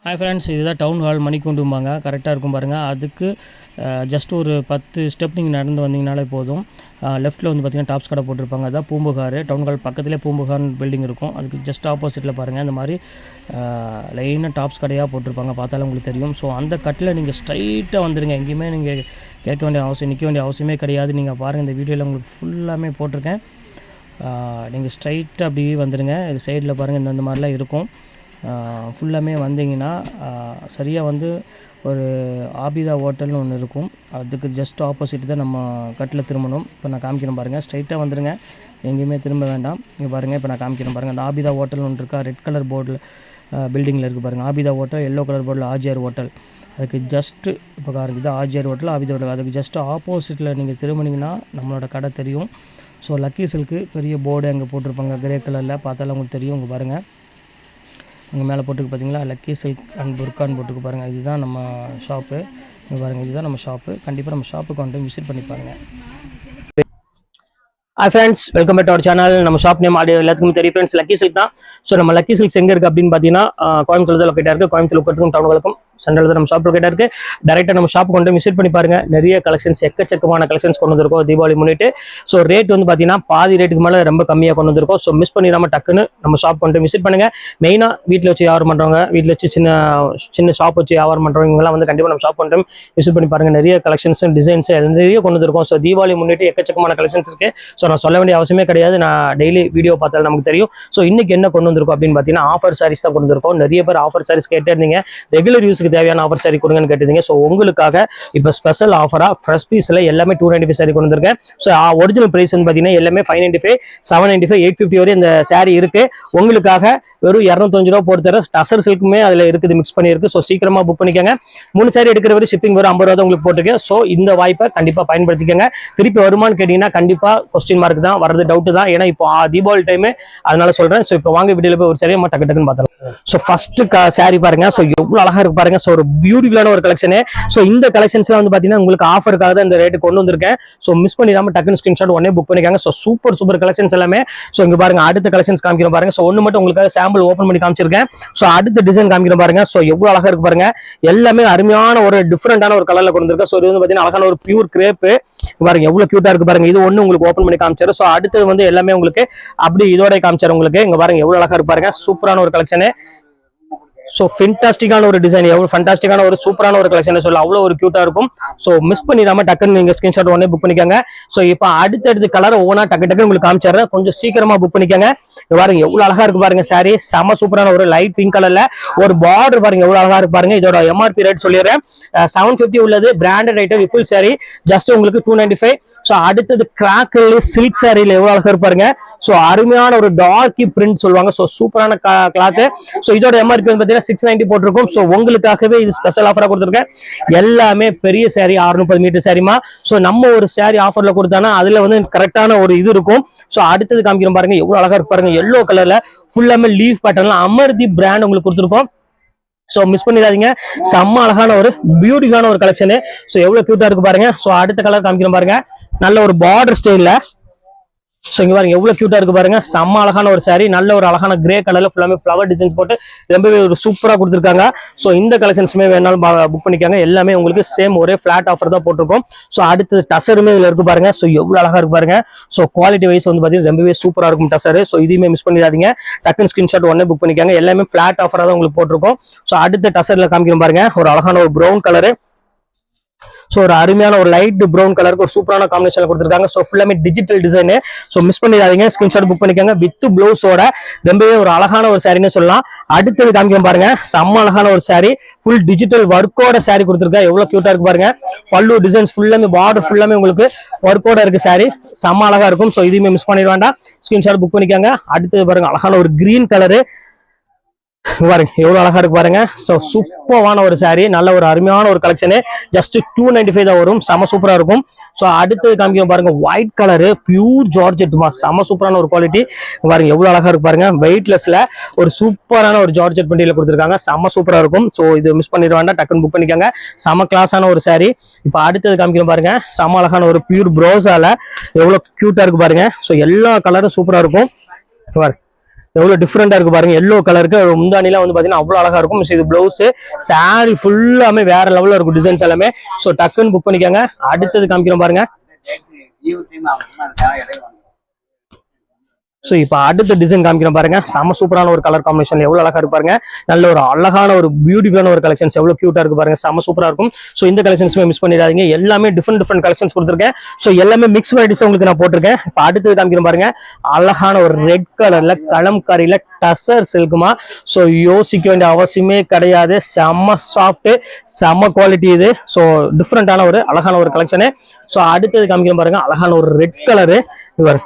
Hi friends, இதுதான் town hall மணிக்கூண்டும்பாங்க. கரெக்டாக இருக்கும் பாருங்கள். அதுக்கு ஜஸ்ட் ஒரு 10 ஸ்டெப் நீங்கள் நடந்து வந்தீங்கனாலே போதும். லெஃப்ட்டில் வந்து பார்த்திங்கன்னா டாப்ஸ் கடை போட்டிருப்பாங்க. அதான் பூம்புகார். டவுன் ஹால் பக்கத்துலேயே பூம்புகார்னு பில்டிங் இருக்கும். அதுக்கு ஜஸ்ட் ஆப்போசிட்டில் பாருங்கள், இந்த மாதிரி லைனாக டாப்ஸ் கடையாக போட்டிருப்பாங்க. பார்த்தாலும் உங்களுக்கு தெரியும். ஸோ அந்த கட்டில் நீங்கள் ஸ்ட்ரைட்டாக வந்துடுங்க. எங்கேயுமே நீங்கள் கேட்க வேண்டிய அவசியம், நிற்க வேண்டிய அவசியமே கிடையாது. நீங்கள் பாருங்கள், இந்த வீடியோவில் உங்களுக்கு ஃபுல்லாமே போட்டிருக்கேன். நீங்கள் ஸ்ட்ரைட்டாக அப்படியே வந்துடுங்க. இது சைடில் பாருங்கள், இந்த மாதிரிலாம் இருக்கும். ஃபுல்லாமே வந்தீங்கன்னா சரியாக வந்து ஒரு ஆபிதா ஹோட்டல்னு ஒன்று இருக்கும். அதுக்கு ஜஸ்ட் ஆப்போசிட் தான் நம்ம கட்டில் திரும்பணும். இப்போ நான் காமிக்கிறேன் பாருங்கள். ஸ்ட்ரைட்டாக வந்துடுங்க, எங்கேயுமே திரும்ப வேண்டாம். இங்கே பாருங்கள், இப்போ நான் காமிக்கிறேன் பாருங்கள். அந்த ஆபிதா ஹோட்டல்னு ஒன்று இருக்கா, ரெட் கலர் போர்டில் பில்டிங்கில் இருக்குது பாருங்கள். ஆபிதா ஹோட்டல், எல்லோ கலர் போர்டில் ஆர்ஜிஆர் ஹோட்டல். அதுக்கு ஜஸ்ட்டு இப்போ பாருங்கள், இது ஆர்ஜிஆர் ஹோட்டல், ஆபிதா ஹோட்டல். அதுக்கு ஜஸ்ட்டு ஆப்போசிட்டில் நீங்கள் திரும்பினீங்கன்னா நம்மளோட கடை தெரியும். ஸோ லக்கி சில்க்கு பெரிய போர்டு அங்கே போட்டிருப்பாங்க கிரே கலரில். பார்த்தாலும் உங்களுக்கு தெரியும். இங்கே பாருங்கள், அங்கே மேலே போட்டுக்கு பார்த்தீங்களா, லக்கி சில்க் அண்ட் புர்கான்னு போட்டுக்கு பாருங்கள். இதுதான் நம்ம ஷாப்பு. இங்கே பாருங்கள், இதுதான் நம்ம ஷாப்பு. கண்டிப்பாக நம்ம ஷாப்புக்கு வந்து விசிட் பண்ணி பாருங்கள். Hi friends, welcome back to our channel. நம்ம ஷாப் நேம் ஆடியோ எல்லாத்துக்கும் தெரியும் ஃப்ரெண்ட்ஸ், லக்கி சில்க் தான். ஸோ நம்ம லக்கி சில்க்ஸ் எங்கே இருக்குது அப்படின்னு பார்த்தீங்கன்னா, கோயம்புத்தூர் தான் லொக்கேட்டாக இருக்குது. கோயம்புத்தூர் லொக்கேட்டுக்கும் டவுனுக்கும் சென்ட்ரல் தான் நம்ம ஷாப் லொக்கேட்டாக இருக்குது. டேரெக்டாக நம்ம ஷாப் கொண்டு விசிட் பண்ணி பாருங்கள். நிறைய கலெக்ஷன்ஸ், எக்கச்சக்கமான கலெக்ஷன்ஸ் கொண்டு வந்திருக்கோம் தீபாவளி முன்னிட்டு. ஸோ ரேட் வந்து பார்த்தீங்கன்னா பாதி ரேட்டுக்கு மேலே ரொம்ப கம்மியாக கொண்டு வந்திருக்கோம். ஸோ மிஸ் பண்ணிடாமல் டக்குன்னு நம்ம ஷாப் கொண்டு விசிட் பண்ணுங்கள். மெயினாக வீட்டில் வச்சு வியாபாரம் பண்ணுறவங்க, வீட்டில் வச்சு சின்ன ஷாப் வச்சு வியாபாரம் பண்ணுறவங்க இவங்களாம் வந்து கண்டிப்பாக நம்ம ஷாப் கொண்டு விசிட் பண்ணி பாருங்கள். நிறைய கலெக்ஷன்ஸ், டிசைன்ஸ் நிறைய கொண்டு வந்திருக்கோம். ஸோ தீபாவளி முன்னிட்டு எக்கச்சக்கமான கலெக்ஷன்ஸ் இருக்குது. ஸோ நான் சொல்ல வேண்டிய அவசியமே கிடையாது, நான் டெய்லி வீடியோ பார்த்தாலும் நமக்கு தெரியும். ஸோ இன்னைக்கு என்ன கொண்டு வந்திருக்கோம் அப்படின்னு பார்த்தீங்கன்னா, ஆஃபர் சாரீஸ் தான் கொண்டு வந்திருக்கோம். நிறைய பேர் ஆஃபர் சாரீஸ் கேட்டே இருந்தீங்க. ரெகுலர் யூஸுக்கு தேவையான ஆஃபர் சாரி கொடுங்கன்னு கேட்டிருந்தீங்க. ஸோ உங்களுக்காக இப்போ ஸ்பெஷல் ஆஃபராக ஃப்ரெஷ் பீஸில் எல்லாமே 295 சாரி கொண்டு வந்திருக்கேன். ஸோ ஒரிஜினல் ப்ரைஸ் வந்து பார்த்தீங்கன்னா எல்லாமே 595, 795, 850 வரை இந்த சாரி இருக்கு. உங்களுக்காக வெறும் 205 ரூபா போட்டு தர டசர் சில்க்குமே அதில் இருக்குது, மிக்ஸ் பண்ணியிருக்கு. ஸோ சீக்கிரமா புக் பண்ணிக்கோங்க. 3 சாரி எடுக்கிற வரை ஷிப்பிங் வரும் 50 ரூபா தான் உங்களுக்கு போட்டிருக்கேன். ஸோ இந்த வாய்ப்பை கண்டிப்பாக பயன்படுத்திக்கோங்க. திருப்பி வருமானு கேட்டீங்கன்னா கண்டிப்பாக கொஸ்டின் மார்க் தான், வரது டவுட் தான். ஏன்னா இப்போ தீபாவளி டைம், அதனால சொல்றேன். ஸோ இப்போ வாங்க வீடியோல போய் ஒரு சாரி டக்கு டக்குன்னு பார்த்தலாம். ஸோ ஃபர்ஸ்ட் சாரி பாருங்க. ஸோ எவ்வளவு அழகா இருக்கு பாருங்க. ஸோ ஒரு பியூட்டிஃபுல்லான ஒரு கலெக்ஷன். ஸோ இந்த கலெக்ஷன்ஸ்லாம் வந்து பாத்தீங்கன்னா உங்களுக்கு ஆஃபருக்காக தான் இந்த ரேட்டு கொண்டு வந்திருக்கேன். ஸோ மிஸ் பண்ணிடாம டக்குன்னு ஸ்கிரீன்ஷாட் உடனே புக் பண்ணிக்காங்க. ஸோ சூப்பர் கலெக்ஷன்ஸ் எல்லாமே. ஸோ இங்க பாருங்க, அடுத்த கலெக்ஷன்ஸ் காமிக்கிறோம் பாருங்க. ஸோ ஒன்று மட்டும் உங்களுக்காக சாம்பிள் ஓப்பன் பண்ணி காமிச்சிருக்கேன். ஸோ அடுத்த டிசைன் காமிக்கிறோம் பாருங்க. ஸோ எவ்வளவு அழகா இருக்கு பாருங்க. எல்லாமே அருமையான ஒரு டிஃபரெண்டான ஒரு கலர்ல கொண்டு வந்திருக்கேன். ஸோ இது வந்து பாத்தீங்கன்னா அழகான ஒரு பியூர் கிரேப் பாருங்க, எவ்வளவு கியூட்டா இருக்கு பாருங்க. இது ஒண்ணு உங்களுக்கு ஓப்பன் பண்ணி காமிச்சாரு. ஸோ அடுத்தது வந்து எல்லாமே உங்களுக்கு அப்படி இதோட காமிச்சாரு உங்களுக்கு. இங்க பாருங்க எவ்வளவு அழகா இருக்கு பாருங்க. சூப்பரான ஒரு கலெக்ஷன். ஸோ ஃபென்டாஸ்டிக்கான ஒரு டிசைன், எவ்வளவு ஃபென்டாஸ்டிக்கான ஒரு சூப்பரான ஒரு கலெக்ஷன் சொல்ல, அவ்வளவு ஒரு கியூட்டா இருக்கும். ஸோ மிஸ் பண்ணிடாம டக்குன்னு நீங்க ஸ்கிரீன்ஷாட் உடனே புக் பண்ணிக்கோங்க. ஸோ இப்போ அடுத்தடுத்து கலர் ஒவ்வொன்றா டக்கு உங்களுக்கு காமிச்சாரு. கொஞ்சம் சீக்கிரமா புக் பண்ணிக்கோங்க. பாருங்க எவ்வளவு அழகா இருக்கு பாருங்க. சாரி செம சூப்பரான ஒரு லைட் பிங்க் கலர்ல ஒரு பார்டர் பாருங்க, எவ்வளவு அழகா இருக்கு பாருங்க. இதோட எம்ஆர்பி ரேட் சொல்லிடுறேன். 750 உள்ளது. Branded item, Vipul sorry, just உங்களுக்கு 295. ஸோ அடுத்தது கிராக்கல் சில்க் சாரியில எவ்வளவு அழகா இருப்பாருங்க. ஸோ அருமையான ஒரு டார்க்கி பிரிண்ட் சொல்லுவாங்க. ஸோ சூப்பரான கிளாத். ஸோ இதோட எம்ஆர்பி வந்து பார்த்தீங்கன்னா 690 போட்டிருக்கும். ஸோ உங்களுக்காகவே இது ஸ்பெஷல் ஆஃபரா கொடுத்துருக்கேன். எல்லாமே பெரிய சாரி, 630 மீட்டர் சாரிமா. ஸோ நம்ம ஒரு சாரி ஆஃபர்ல கொடுத்தானா அதுல வந்து கரெக்டான ஒரு இது இருக்கும். ஸோ அடுத்தது காமிக்கிறோம் பாருங்க, எவ்வளவு அழகா இருக்கு பாருங்க. எல்லோ கலர்ல ஃபுல்லாமே லீஃப் பேட்டர்ன்ல அமர்தி பிராண்ட் உங்களுக்கு கொடுத்துருக்கோம். ஸோ மிஸ் பண்ணிடாதீங்க. செம்ம அழகான ஒரு பியூட்டிஃபுல்லான ஒரு கலெக்ஷன். ஸோ எவ்வளவு கியூட்டா இருக்கு பாருங்க. ஸோ அடுத்த கலர் காமிக்கிறோம் பாருங்க, நல்ல ஒரு பார்டர் ஸ்டைல்ல. ஸோ இங்க பாருங்க எவ்வளவு கியூட்டா இருக்கு பாருங்க. செம்ம அழகான ஒரு சாரி, நல்ல ஒரு அழகான கிரே கலர்ல ஃபுல்லாமே ஃபிளவர் டிசைன்ஸ் போட்டு ரொம்பவே ஒரு சூப்பரா கொடுத்துருக்காங்க. ஸோ இந்த கலெக்ஷன்ஸுமே வேணாலும் புக் பண்ணிக்காங்க. எல்லாமே உங்களுக்கு சேம் ஒரே ஃபிளாட் ஆஃபர் தான் போட்டிருக்கோம். ஸோ அடுத்தது டசருமே இதுல இருக்கு பாருங்க. ஸோ எவ்வளவு அழகா இருக்கு பாருங்க. ஸோ குவாலிட்டி வைஸ் வந்து பாத்தீங்கன்னா ரொம்பவே சூப்பரா இருக்கும் டசரு. ஸோ இதையுமே மிஸ் பண்ணிடாதீங்க. டக்குன்னு ஸ்கிரீன்ஷாட் உடனே புக் பண்ணிக்காங்க. எல்லாமே ஃபிளாட் ஆஃபரா தான் உங்களுக்கு போட்டிருக்கோம். ஸோ அடுத்த டசர்ல காமிக்கிறோம் பாருங்க, ஒரு அழகான ஒரு ப்ரௌன் கலரு. ஸோ ஒரு அருமையான ஒரு லைட் ப்ரௌன் கலருக்கு ஒரு சூப்பரான காம்பினேஷன் கொடுத்துருக்காங்க. ஸோ ஃபுல்லாமே டிஜிட்டல் டிசைனு. ஸோ மிஸ் பண்ணிடாதீங்க. ஸ்கிரீன்ஷாட் புக் பண்ணிக்கோங்க. வித் பிளவுஸோட ரொம்பவே ஒரு அழகான ஒரு சாரின்னு சொல்லலாம். அடுத்தது காமிக்கிறோம் பாருங்க, செம்ம அழகான ஒரு சாரி, ஃபுல் டிஜிட்டல் ஒர்க்கோட சாரி கொடுத்துருக்கா. எவ்வளவு கியூட்டா இருக்கு பாருங்க. பல்லு டிசைன்ஸ் ஃபுல்லாமே, பார்டர் ஃபுல்லாமே உங்களுக்கு ஒர்க்கோட இருக்கு சாரி. செம்ம அழகா இருக்கும். ஸோ இதையுமே மிஸ் பண்ணிட வேண்டாம். ஸ்கிரீன்ஷாட் புக் பண்ணிக்கோங்க. அடுத்தது பாருங்க, அழகான ஒரு கிரீன் கலரு பாருங்க, எவ்வளவு அழகா இருக்கு பாருங்க. சோ சூப்பரான ஒரு சாரி, நல்ல ஒரு அருமையான ஒரு கலெக்ஷன். ஜஸ்ட் 295 தான் வரும். செம சூப்பரா இருக்கும். சோ அடுத்து காமிக்கிறோம் பாருங்க, ஒயிட் கலரு பியூர் ஜார்ஜெட்மா, செம சூப்பரான ஒரு குவாலிட்டி பாருங்க. எவ்வளவு அழகா இருக்கு பாருங்க. வெயிட்லெஸ்ல ஒரு சூப்பரான ஒரு ஜார்ஜெட் பண்டிகைல கொடுத்துருக்காங்க. செம சூப்பரா இருக்கும். சோ இது மிஸ் பண்ணிட வேண்டாம், டக்குன்னு புக் பண்ணிக்கோங்க. செம கிளாஸான ஒரு சாரி. இப்போ அடுத்தது காமிக்கிறோம் பாருங்க, செம அழகான ஒரு பியூர் ப்ரோஸால எவ்வளவு கியூட்டா இருக்கு பாருங்க. சோ எல்லா கலரும் சூப்பரா இருக்கும் பாருங்க. எவ்வளவு டிஃப்ரெண்டா இருக்கு பாருங்க. எல்லோ கலருக்கு முந்தானிலாம் வந்து பாத்தீங்கன்னா அவ்வளவு அழகா இருக்கும். இது பிளவுஸ், சாரி ஃபுல்லாமே வேற லெவல்ல இருக்கும் டிசைன்ஸ் எல்லாமே. ஸோ டக்குன்னு புக் பண்ணிக்கோங்க. அடுத்தது காமிக்கிறோம் பாருங்க. ஸோ இப்போ அடுத்த டிசைன் காமிக்கிறேன் பாருங்க. செம சூப்பரான ஒரு கலர் காம்பினேஷன், எவ்வளவு அழகா இருக்கு பாருங்க. நல்ல ஒரு அழகான ஒரு பியூட்டிஃபுல்லான ஒரு கலெக்ஷன்ஸ், எவ்வளவு கியூட்டா இருக்கு பாருங்க. செம சூப்பரா இருக்கும். ஸோ இந்த கலெக்ஷன்ஸுமே மிஸ் பண்ணிடாதீங்க. எல்லாமே டிஃப்ரெண்ட் கலெக்ஷன்ஸ் கொடுத்துருக்கேன். ஸோ எல்லாமே மிக்ஸ் வெரைட்டிஸ் உங்களுக்கு நான் போட்டிருக்கேன். இப்போ அடுத்தது காமிக்கிறேன் பாருங்க. அழகான ஒரு ரெட் கலர்ல கலம்காரியில டசர் சில்குமா. ஸோ யோசிக்க வேண்டிய அவசியமே கிடையாது. செம்ம சாஃப்ட், செம்ம குவாலிட்டி இது. ஸோ டிஃப்ரெண்டான ஒரு அழகான ஒரு கலெக்ஷனு. ஸோ அடுத்தது காமிக்கிறேன் பாருங்க. அழகான ஒரு ரெட் கலரு. இவர்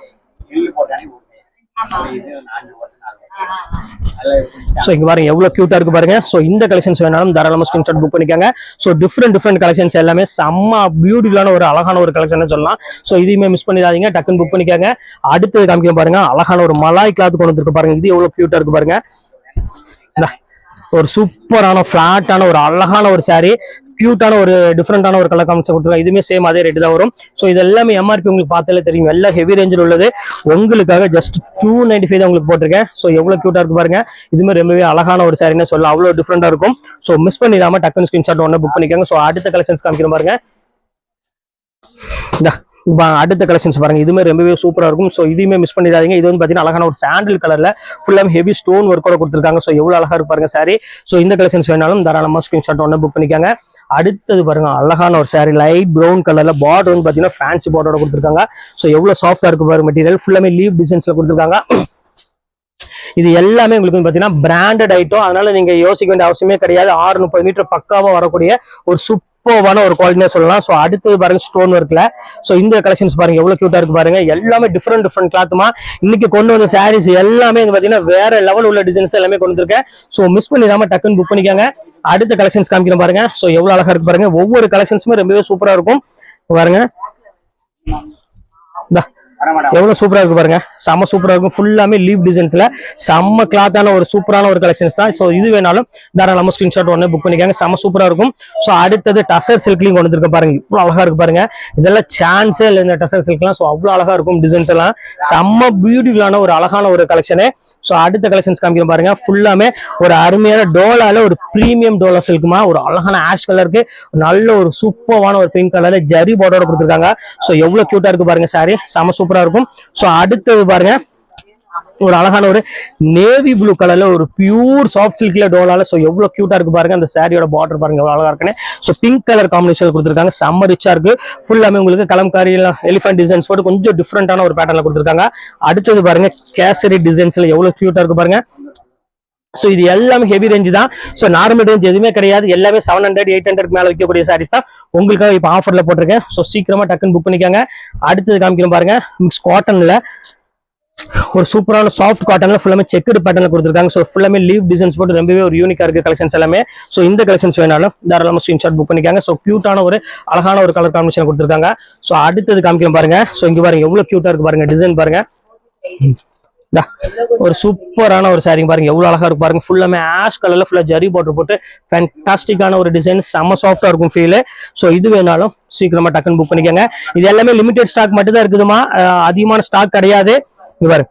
சோ இங்க பாருங்க எவ்வளவு கியூட்டா இருக்கு பாருங்க. சோ இந்த கலெக்ஷன்ஸ் வேணாலும் தாராளமா ஸ்கிரீன்ஷாட் புக் பண்ணிக்கோங்க. சோ டிஃப்ரெண்ட் கலெக்ஷன்ஸ் எல்லாமே செம்ம பியூட்டிஃபுல்லான ஒரு அழகான ஒரு கலெக்ஷன் சொல்லலாம். சோ இதையுமே மிஸ் பண்ணிடாதீங்க, டக்குன்னு புக் பண்ணிக்கோங்க. அடுத்தது காமிக்க பாருங்க. அழகான ஒரு மலாய் கிளாத் கொண்டு வந்துருக்கு பாருங்க. இது எவ்வளவு கியூட்டா இருக்கு பாருங்க. ஒரு சூப்பரான பிளாட்டான ஒரு அழகான ஒரு சாரி, கியூட்டான ஒரு டிஃப்ரெண்டான ஒரு கலர் காமிச்சு கொடுத்துருக்காங்க. இதுவுமே சேம் அதே ரேட்டு தான் வரும். ஸோ இது எல்லாமே எம்ஆர்பி உங்களுக்கு பார்த்தாலே தெரியும். எல்லாம் ஹெவி ரேஞ்சில் உள்ளது. உங்களுக்காக ஜஸ்ட் 295 தான் உங்களுக்கு போட்டிருக்கேன். ஸோ எவ்வளவு கியூட்டா இருக்கு பாருங்க. இதுமே ரொம்பவே அழகான ஒரு சாரின்னு சொல்லலாம். அவ்வளவு டிஃப்ரெண்டா இருக்கும். ஸோ மிஸ் பண்ணிடாம டக்குன்னு ஸ்கிரீன்ஷாட் ஒன்று புக் பண்ணிக்கோங்க. ஸோ அடுத்த கலெக்ஷன்ஸ் காமிக்கிற பாருங்க. அடுத்த கலெக்ஷன்ஸ் பாருங்க. இதுமே ரொம்பவே சூப்பரா இருக்கும். ஸோ இதையுமே மிஸ் பண்ணிடாதீங்க. இது வந்து பாத்தீங்கன்னா அழகான ஒரு சாண்டில் கலர்ல ஃபுல்லா ஹெவி ஸ்டோன் ஒர்க்கோட கொடுத்துருக்காங்க. ஸோ எவ்வளவு அழகா இருக்கு பாருங்க சாரி. ஸோ இந்த கலெக்ஷன்ஸ் வேணாலும் தாராளமா ஸ்கிரீன்ஷாட் ஒன்று புக் பண்ணிக்கோங்க. அடுத்தது பாருங்க. அழகான ஒரு சாரி லைட் ப்ரௌன் கலர்ல பார்டர் வந்து பாத்தீங்கன்னா ஃபேன்சி பார்டரோட கொடுத்துருக்காங்க. ஸோ எவ்வளவு சாஃப்டா இருக்கு பாருங்க. மெட்டீரியல் ஃபுல்லாமே லீவ் டிசைன்ஸ்ல கொடுத்துருக்காங்க. இது எல்லாமே உங்களுக்கு வந்து பாத்தீங்கன்னா பிராண்டட் ஐட்டம். அதனால நீங்க யோசிக்க வேண்டிய அவசியமே கிடையாது. 630 மீட்டர் பக்காவா வரக்கூடிய ஒரு சூப்பரான ஒரு குவாலிட்டியா சொல்லலாம். ஸோ அடுத்தது பாருங்க ஸ்டோன் ஒர்க்ல. ஸோ இந்த கலெக்ஷன்ஸ் பாருங்க எவ்வளவு கியூட்டா இருக்கு பாருங்க. எல்லாமே டிஃப்ரெண்ட் கிளாத்துமா. இன்னைக்கு கொண்டு வந்த சாரீஸ் எல்லாமே பாத்தீங்கன்னா வேற லெவல் உள்ள டிசைன்ஸ் எல்லாமே கொண்டு வந்திருக்கேன். ஸோ மிஸ் பண்ணிடாம டக்குன்னு புக் பண்ணிக்கோங்க. அடுத்த கலெக்ஷன்ஸ் காமிக்கிறேன் பாருங்க. ஸோ எவ்வளவு அழகா இருக்கு பாருங்க. ஒவ்வொரு கலெக்ஷன்ஸுமே ரொம்பவே சூப்பரா இருக்கும் பாருங்க. எவ்வளவு சூப்பரா இருக்கு பாருங்க. செம்ம சூப்பரா இருக்கும். ஃபுல்லாமே லீவ் டிசைன்ஸ்ல செம்ம கிளாத்தான ஒரு சூப்பரான ஒரு கலெக்ஷன்ஸ் தான். சோ இது வேணாலும் தாராளமா ஸ்கிரீன்ஷாட் ஒன்று புக் பண்ணிக்காங்க. செம்ம சூப்பரா இருக்கும். சோ அடுத்தது டசர் சில்க்லையும் கொண்டு வந்துருக்க பாருங்க. இவ்வளவு அழகா இருக்கு பாருங்க. இதெல்லாம் சான்ஸே இல்லை இந்த டசர் சில்க்லாம். சோ அவ்வளவு அழகா இருக்கும் டிசைன்ஸ் எல்லாம். செம்ம பியூட்டிஃபுல்லான ஒரு அழகான ஒரு கலெக்ஷனு. சோ அடுத்த கலெக்ஷன்ஸ் காமிக்கிற பாருங்க. ஃபுல்லாமே ஒரு அருமையான டோலால ஒரு பிரீமியம் டோலா சில்க்குமா. ஒரு அழகான ஆஷ் கலருக்கு நல்ல ஒரு சூப்பரான ஒரு பிங்க் கலர்ல ஜரி பார்டரோட கொடுத்துருக்காங்க. சோ எவ்வளவு கியூட்டா இருக்கு பாருங்க சாரி. செம சூப்பரா இருக்கும். சோ அடுத்தது பாருங்க ஒரு அழகான ஒரு நேவி ப்ளூ கலர்ல ஒரு பியூர் சாஃப்ட் சில்க்ல டோலால. சோ எவ்வளவு கியூட்டா இருக்கு பாருங்க. அந்த சாரியோட பார்டர் பாருங்க எவ்வளவு அழகா இருக்குன்னு. சோ பிங்க் கலர் காம்பினேஷன் கொடுத்துருக்காங்க. செம்ம ரிச்சா இருக்கு. ஃபுல்லாமே உங்களுக்கு கலம்காரி எலிஃபென்ட் டிசைன்ஸ் போட்டு கொஞ்சம் டிஃப்ரெண்டான ஒரு பேட்டர்ல கொடுத்துருக்காங்க. அடுத்தது பாருங்க கேசரி டிசைன்ஸ்ல எவ்வளவு கியூட்டா இருக்கு பாருங்க. சோ இது எல்லாமே ஹெவி ரேஞ்ச் தான். சோ நார்மல் ரேஞ்ச் எதுவுமே கிடையாது. எல்லாமே 700 800 மேல விற்கக்கூடிய சாரீஸ் தான் உங்களுக்காக இப்ப ஆஃபர்ல போட்டிருக்கேன். சோ சீக்கிரமா டக்குன்னு புக் பண்ணிக்கோங்க. அடுத்தது காமிக்கிறோம் பாருங்க. மிக்ஸ் காட்டன்ல ஒரு சூப்பரான சாஃப்ட் காட்டன்ல ஃபுல்லாமே செக்குடு பேட்டர்ல கொடுத்துருக்காங்க. ஸோ ஃபுல்லாமே லீவ் டிசைன்ஸ் போட்டு ரொம்பவே ஒரு யூனிக்கா இருக்கு கலெக்ஷன்ஸ் எல்லாமே. ஸோ இந்த கலெக்ஷன்ஸ் வேணாலும் தாராளமா ஸ்கிரீன்ஷாட் புக் பண்ணிக்காங்க. ஸோ கியூட்டான ஒரு அழகான ஒரு கலர் காம்பினேஷன் கொடுத்துருக்காங்க. ஸோ அடுத்தது காமிக்கிறோம் பாருங்க. ஸோ இங்க பாருங்க எவ்வளவு கியூட்டா இருக்கு பாருங்க. டிசைன் பாருங்க. ஒரு சூப்பரான ஒரு சாரி பாருங்க. எவ்வளவு அழகா இருக்கு பாருங்க. ஃபுல்லாமே ஆஷ் கலர்ல ஃபுல்லா ஜரி பார்டர் போட்டு ஃபேன்டாஸ்டிக்கான ஒரு டிசைன். செம்ம சாஃப்டா இருக்கும் ஃபீல். ஸோ இது வேணாலும் சீக்கிரமா டக்குன்னு புக் பண்ணிக்கோங்க. இது எல்லாமே லிமிடெட் ஸ்டாக் மட்டும் தான் இருக்குதுமா. அதிகமான ஸ்டாக் கிடையாது. பாரு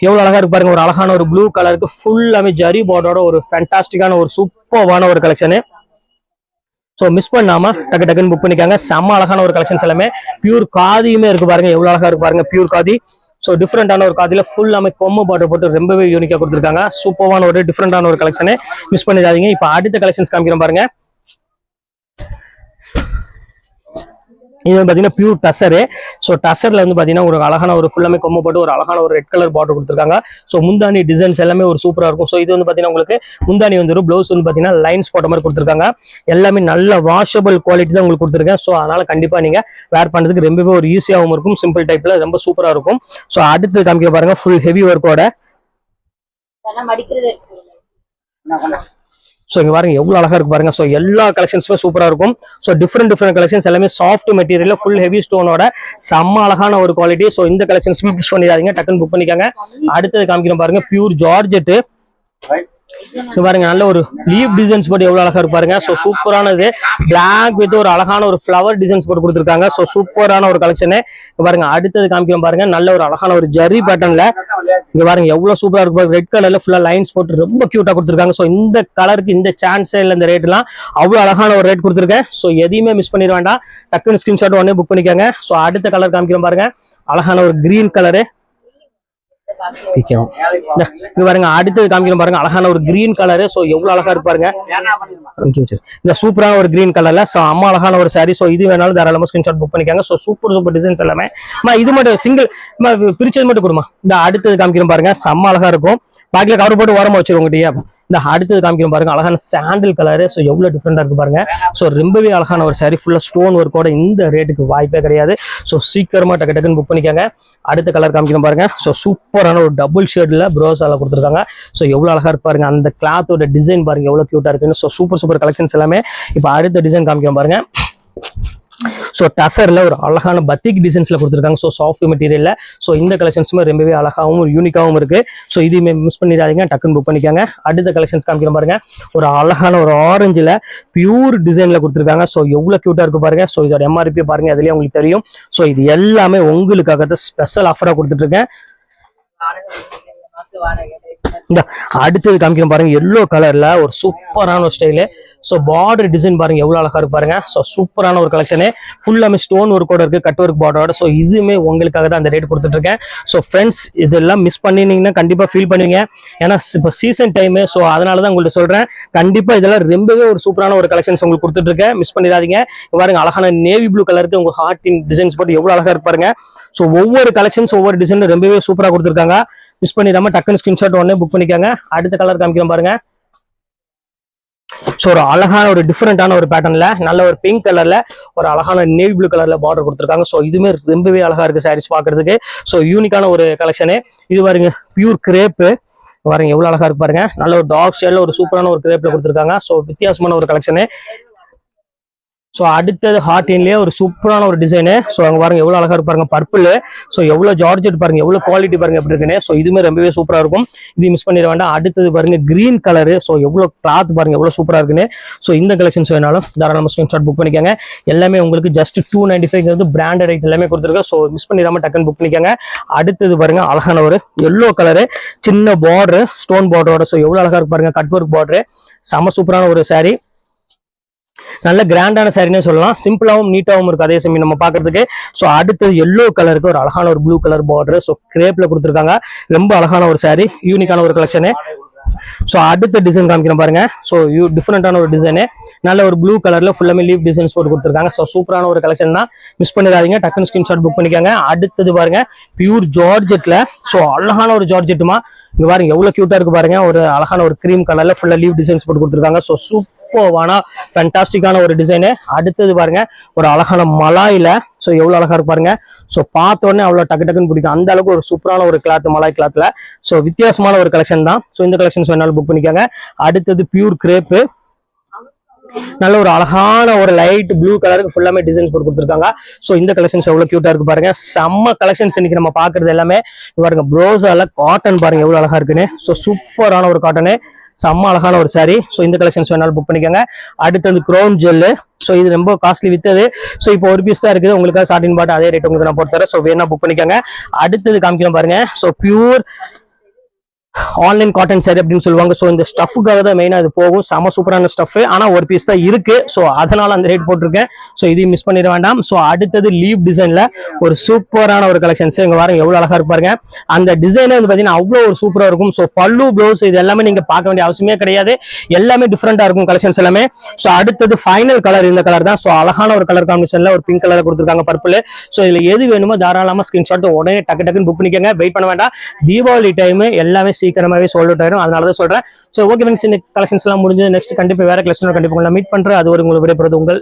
எவ்வளவு அழகா இருக்கு பாருங்க. ஒரு அழகான ஒரு ப்ளூ கலருக்கு ஃபுல்லாமே ஜரி பார்டரோட ஒரு ஃபேன்டாஸ்டிக்கான ஒரு சூப்பரான ஒரு கலெக்ஷன். சோ மிஸ் பண்ணாம டக்குன்னு புக் பண்ணிக்காங்க. செம்ம அழகான ஒரு கலெக்ஷன்ஸ் எல்லாமே. பியூர் காதியுமே இருக்கு பாருங்க. எவ்வளவு அழகா இருக்கு பாருங்க. பியூர் காதி. சோ டிஃப்ரெண்டான ஒரு காதில ஃபுல்லாமே கொம்பு பார்டர் போட்டு ரொம்பவே யூனிக்கா கொடுத்துருக்காங்க. சூப்பரான ஒரு டிஃப்ரெண்டான ஒரு கலெக்ஷன். மிஸ் பண்ணிடாதீங்க. இப்ப அடுத்த கலெக்ஷன்ஸ் காமிக்கிறேன் பாருங்க. இது பாத்தீங்கன்னா பியூர் டசரு. ஸோ டசர்ல வந்து பாத்தீங்கன்னா ஒரு அழகான ஒரு ஃபுல்லாமே கொம்பு போட்டு ஒரு அழகான ஒரு ரெட் கலர் பார்டர் கொடுத்துருக்காங்க. ஸோ முந்தானி டிசைன்ஸ் எல்லாமே ஒரு சூப்பரா இருக்கும். ஸோ இது வந்து பாத்தீங்கன்னா உங்களுக்கு முந்தானி வந்துடும். பிளவுஸ் வந்து பாத்தீங்கன்னா லைன்ஸ் போட்ட மாதிரி கொடுத்துருக்காங்க. எல்லாமே நல்ல வாஷபிள் குவாலிட்டி தான் உங்களுக்கு கொடுத்துருக்கேன். ஸோ அதனால கண்டிப்பா நீங்க வேர் பண்றதுக்கு ரொம்பவே ஒரு ஈஸியாகவும் இருக்கும். சிம்பிள் டைப்ல ரொம்ப சூப்பரா இருக்கும். ஸோ அடுத்து காமிக்க பாருங்க. Full heavy ஒர்க்கோட. ஸோ இங்க பாருங்க எவ்வளவு அழகா இருக்கு பாருங்க. ஸோ எல்லா கலெக்ஷன்ஸுமே சூப்பரா இருக்கும். ஸோ டிஃப்ரெண்ட் கலெக்ஷன்ஸ் எல்லாமே சாஃப்ட் மெட்டீரியல் ஃபுல் ஹெவி ஸ்டோனோட செம்ம அழகான ஒரு குவாலிட்டி. ஸோ இந்த கலெக்ஷன்ஸுமே மிஸ் பண்ணிடாதீங்க. டக்குன்னு புக் பண்ணிக்காங்க. அடுத்தது காமிக்கிறோம் பாருங்க. Pure georgette. இங்க பாருங்க நல்ல ஒரு லீவ் டிசைன்ஸ் போட்டு எவ்வளவு அழகா இருப்பாருங்க. ஸோ சூப்பரானது பிளாக் வித் ஒரு அழகான ஒரு ஃபிளவர் டிசைன்ஸ் போட்டு கொடுத்துருக்காங்க. ஸோ சூப்பரான ஒரு கலெக்ஷனு. இங்க பாருங்க அடுத்தது காமிக்கிறோம் பாருங்க, நல்ல ஒரு அழகான ஒரு ஜரி பேட்டர்ன்ல இங்க பாருங்க எவ்வளவு சூப்பரா இருக்கு. ரெட் கலர்ல ஃபுல்லா லைன்ஸ் போட்டு ரொம்ப கியூட்டா கொடுத்துருக்காங்க. ஸோ இந்த கலருக்கு இந்த சான்ஸே இல்லை, இந்த ரேட் எல்லாம் அவ்வளவு அழகான ஒரு ரேட் கொடுத்துருக்கேன். ஸோ எதையுமே மிஸ் பண்ணிட வேண்டாம், டக்குன்னு ஸ்கிரீன்ஷாட் உடனே புக் பண்ணிக்கோங்க. ஸோ அடுத்த கலர் காமிக்கிறோம் பாருங்க, அழகான ஒரு கிரீன் கலரு. இங்க பாருங்க அடுத்தது காமிக்கிறோம் பாருங்க, அழகான ஒரு கிரீன் கலரு. சோ எவ்வளவு அழகா இருப்பாருங்க இந்த சூப்பரான ஒரு கிரீன் கலர்ல. சோ அம்மா அழகான ஒரு சாரி. சோ இது வேணாலும் தாராளமா ஸ்கிரீன்ஷாட் புக் பண்ணிக்காங்க. சோ சூப்பர் சூப்பர் டிசைன்ஸ் எல்லாமே. இது மட்டும் சிங்கிள் பிரிச்சது மட்டும் கொடுமா. இந்த அடுத்தது காமிக்கிறோம் பாருங்க, செம்ம அழகா இருக்கும். பாக்கெட்ல கவர் போட்டு ஓரமா வச்சிருக்கோங்க. இந்த அடுத்தது காமிக்கிறோம் பாருங்க, அழகான சாண்டில் கலரு. ஸோ எவ்வளவு டிஃப்ரெண்டா இருக்கு பாருங்க. ஸோ ரொம்பவே அழகான ஒரு சாரி, ஃபுல்லா ஸ்டோன் ஒர்க்கோட. இந்த ரேட்டுக்கு வாய்ப்பே கிடையாது. ஸோ சீக்கிரமா டக்கு டக்குன்னு புக் பண்ணிக்காங்க. அடுத்த கலர் காமிக்கிறோம் பாருங்க. ஸோ சூப்பரான ஒரு டபுள் ஷேட்ல ப்ரோஸால கொடுத்துருக்காங்க. ஸோ எவ்வளவு அழகா இருக்கு பாருங்க, அந்த கிளாத்தோட டிசைன் பாருங்க எவ்வளவு கியூட்டா இருக்குன்னு. ஸோ சூப்பர் சூப்பர் கலெக்ஷன்ஸ் எல்லாமே. இப்போ அடுத்த டிசைன் காமிக்கிறோம் பாருங்க. ஸோ டசர்ல ஒரு அழகான பத்திக் டிசைன்ஸ்ல கொடுத்துருக்காங்க. So soft மெட்டீரியல்ல. ஸோ இந்த கலெக்ஷன்ஸுமே ரொம்பவே அழகாகவும் யூனிக்காகவும் இருக்கு. ஸோ இதையுமே மிஸ் பண்ணிடாதீங்க, டக்குன்னு புக் பண்ணிக்காங்க. அடுத்த கலெக்ஷன்ஸ் காமிக்கிறோம் பாருங்க, ஒரு அழகான ஒரு ஆரஞ்சுல பியூர் டிசைன்ல கொடுத்துருக்காங்க. ஸோ எவ்வளவு கியூட்டா இருக்கு பாருங்க. ஸோ இதோட எம்ஆர்பி பாருங்க, அதுலயே உங்களுக்கு தெரியும். ஸோ இது எல்லாமே உங்களுக்காக ஸ்பெஷல் ஆஃபரா கொடுத்துட்டு இருக்கேன். இந்த அடுத்தது காமிக்கிறோம் பாருங்க, எல்லோ கலர்ல ஒரு சூப்பரான ஒரு ஸ்டைலு. ஸோ பார்டர் டிசைன் பாருங்க எவ்வளவு அழகா இருக்கு பாருங்க. ஸோ சூப்பரான ஒரு கலெக்ஷனு, ஃபுல்லாமே ஸ்டோன் ஒர்க்கோட இருக்கு, கட் ஒர்க் பார்டரோட. ஸோ இதுவுமே உங்களுக்காக தான் அந்த ரேட் கொடுத்துட்டு இருக்கேன். ஸோ ஃப்ரெண்ட்ஸ் இதெல்லாம் மிஸ் பண்ணினீங்கன்னா கண்டிப்பா ஃபீல் பண்ணுவீங்க. ஏன்னா இப்போ சீசன் டைம். ஸோ அதனால தான் உங்கள்ட்ட சொல்றேன், கண்டிப்பா இதெல்லாம் ரொம்பவே ஒரு சூப்பரான ஒரு கலெக்ஷன்ஸ் உங்களுக்கு கொடுத்துட்டு இருக்கேன். மிஸ் பண்ணிடாதீங்க. பாருங்க அழகான நேவி ப்ளூ கலருக்கு உங்க ஹார்ட்டின் டிசைன்ஸ் போட்டு எவ்வளவு அழகா இருப்பாருங்க. ஸோ ஒவ்வொரு கலெக்ஷன்ஸ் ஒவ்வொரு டிசைன் ரொம்பவே சூப்பரா கொடுத்துருக்காங்க. மிஸ் பண்ணிடாம டக்குன்னு ஸ்கிரீன்ஷாட் உடனே புக் பண்ணிக்காங்க. அடுத்த கலர் காமிக்கிறோம் பாருங்க. ஸோ ஒரு அழகான ஒரு டிஃப்ரெண்டான ஒரு பேட்டர்ன்ல நல்ல ஒரு பிங்க் கலர்ல ஒரு அழகான நேவி ப்ளூ கலர்ல பார்டர் கொடுத்துருக்காங்க. ஸோ இதுவுமே ரொம்பவே அழகா இருக்கு சாரீஸ் பாக்குறதுக்கு. ஸோ யூனிக்கான ஒரு கலெக்ஷனு. இது பாருங்க பியூர் கிரேப்பு பாருங்க எவ்வளவு அழகா இருக்கு பாருங்க. நல்ல ஒரு டார்க் ஷேட்ல ஒரு சூப்பரான ஒரு கிரேப்ல கொடுத்துருக்காங்க. ஸோ வித்தியாசமான ஒரு கலெக்ஷனு. ஸோ அடுத்தது ஹார்டின்லேயே ஒரு சூப்பரான ஒரு டிசைனு. ஸோ அங்கே பாருங்க எவ்வளோ அழகா இருப்பாருங்க பர்பிள். ஸோ எவ்வளோ ஜார்ஜெட் பாருங்க, எவ்வளோ குவாலிட்டி பாருங்க எப்படி இருக்குன்னு. ஸோ இதுவுமே ரொம்பவே சூப்பராக இருக்கும், இது மிஸ் பண்ணிட வேண்டாம். அடுத்தது பாருங்க கிரீன் கலரு. ஸோ எவ்வளோ கிளாத் பாருங்க எவ்வளோ சூப்பராக இருக்குன்னு. ஸோ இந்த கலெக்ஷன்ஸ் வேணாலும் தாராளமாக ஸ்கிரீன்ஷாட் புக் பண்ணிக்கோங்க. எல்லாமே உங்களுக்கு ஜஸ்ட் 295 பிராண்டட் ஐட்டம் எல்லாமே கொடுத்துருக்கோம். ஸோ மிஸ் பண்ணிடாம டக்குன்னு புக் பண்ணிக்கோங்க. அடுத்தது பாருங்க அழகான ஒரு எல்லோ கலரு, சின்ன பார்டரு, ஸ்டோன் பார்டரோட. ஸோ எவ்வளோ அழகா இருக்கு பாருங்க, கட் ஒர்க் பார்டரு, செம சூப்பரான ஒரு சாரி. நல்ல கிராண்டான சாரினே சொல்லலாம், சிம்பிளாவும் நீட்டாவும் இருக்கு அதே சமயம் நம்ம பாக்குறதுக்கு. ஸோ அடுத்தது எல்லோ கலருக்கு ஒரு அழகான ஒரு ப்ளூ கலர் பார்டர். ஸோ கிரேப்ல கொடுத்துருக்காங்க, ரொம்ப அழகான ஒரு சாரி, யூனிக்கான ஒரு கலெக்ஷனு. ஸோ அடுத்த டிசைன் காமிக்கிறேன் பாருங்க. ஸோ டிஃப்ரெண்டான ஒரு டிசைனு, நல்ல ஒரு ப்ளூ கலர்ல ஃபுல்லாமே லீவ் டிசைன்ஸ் போட்டு கொடுத்துருக்காங்க. ஸோ சூப்பரான ஒரு கலெக்ஷன் தான், மிஸ் பண்ணிடாதீங்க, டக்குன்னு ஸ்கிரீன்ஷாட் புக் பண்ணிக்காங்க. அடுத்தது பாருங்க பியூர் ஜார்ஜெட்ல. ஸோ அழகான ஒரு ஜார்ஜெட்டுமா, இங்க பாருங்க எவ்வளவு கியூட்டா இருக்கு பாருங்க. ஒரு அழகான ஒரு கிரீம் கலர்ல ஃபுல்லா லீவ் டிசைன்ஸ் போட்டு கொடுத்துருக்காங்க. ஸோ சூப்பரான ஃபேண்டாஸ்டிக்கான ஒரு டிசைனு. அடுத்தது பாருங்க ஒரு அழகான மலாயில. ஸோ எவ்வளவு அழகா இருக்கு பாருங்க. ஸோ பார்த்த உடனே அவ்வளவு டக்கு டக்குன்னு பிடிக்கும், அந்த அளவுக்கு ஒரு சூப்பரான ஒரு கிளாத், மலாய் கிளாத்ல. ஸோ வித்தியாசமான ஒரு கலெக்ஷன் தான். ஸோ இந்த கலெக்ஷன்ஸ் வேணாலும் புக் பண்ணிக்காங்க. அடுத்தது பியூர் கிரேப்பு, நல்ல ஒரு அழகான ஒரு லைட் ப்ளூ கலருக்கு ஃபுல்லாமே டிசைன்ஸ் போட்டு கொடுத்துருக்காங்க. ஸோ இந்த கலெக்ஷன்ஸ் எவ்வளவு கியூட்டா இருக்கு பாருங்க, செம்ம கலெக்ஷன்ஸ் இன்னைக்கு நம்ம பாக்குறது எல்லாமே. பாருங்க ப்ரோஸால காட்டன் பாருங்க எவ்வளவு அழகா இருக்குன்னு. ஸோ சூப்பரான ஒரு காட்டனு, செம்ம அழகான ஒரு சாரி. ஸோ இந்த கலெக்ஷன்ஸ் வேணாலும் புக் பண்ணிக்கோங்க. அடுத்தது க்ரௌன் ஜெல்லு. ஸோ இது ரொம்ப காஸ்ட்லி வித்தது. ஸோ இப்போ ஒரு பீஸ் தான் இருக்குது, உங்களுக்கு சாட்டின் பாட்டு அதே ரேட் உங்களுக்கு நான் போட்டு தரேன். ஸோ வேணா புக் பண்ணிக்கோங்க. அடுத்தது காமிக்கிறோம் பாருங்க. So pure online cotton sorry அப்படின்னு சொல்லுவாங்க. ஸோ இந்த ஸ்டஃபுக்காக தான் மெயினா இது போகும், செம சூப்பரான ஸ்டஃப். ஆனா ஒரு பீஸ் தான் இருக்கு, ஸோ அதனால அந்த ரேட் போட்டிருக்கேன். ஸோ இதையும் மிஸ் பண்ணிட வேண்டாம். ஸோ அடுத்தது லீவ் டிசைன்ல ஒரு சூப்பரான ஒரு கலெக்ஷன்ஸ். இங்க பாருங்க எவ்வளவு அழகா இருப்பாருங்க. அந்த டிசைனே வந்து பாத்தீங்கன்னா அவ்வளவு ஒரு சூப்பரா இருக்கும். ஸோ பல்லு ப்ளவுஸ் இது எல்லாமே நீங்க பார்க்க வேண்டிய அவசியமே கிடையாது, எல்லாமே டிஃப்ரெண்டா இருக்கும் கலெக்ஷன்ஸ் எல்லாமே. ஸோ அடுத்தது ஃபைனல் கலர் இந்த கலர் தான். ஸோ அழகான ஒரு கலர் காம்பினேஷன்ல ஒரு பிங்க் கலர் கொடுத்துருக்காங்க, பர்பிள். ஸோ இதுல எது வேணுமோ தாராளமா ஸ்கிரீன்ஷாட் உடனே டக்கு டக்குன்னு புக் பண்ணிக்கோங்க, வெயிட் பண்ண வேண்டாம். தீபாவளி டைம் எல்லாமே சீக்கிரமாவே சோல்ட் அவுட் ஆயிடும், அதனாலதான் சொல்றேன். ஸோ ஓகே ஃப்ரெண்ட்ஸ், இந்த கலெக்ஷன்ஸ் எல்லாம் முடிஞ்சு நெக்ஸ்ட் கண்டிப்பா வேற கலெக்ஷன் கண்டிப்பா மீட் பண்றேன். அது ஒரு உங்களுக்கு விடைபெறுவது உங்கள்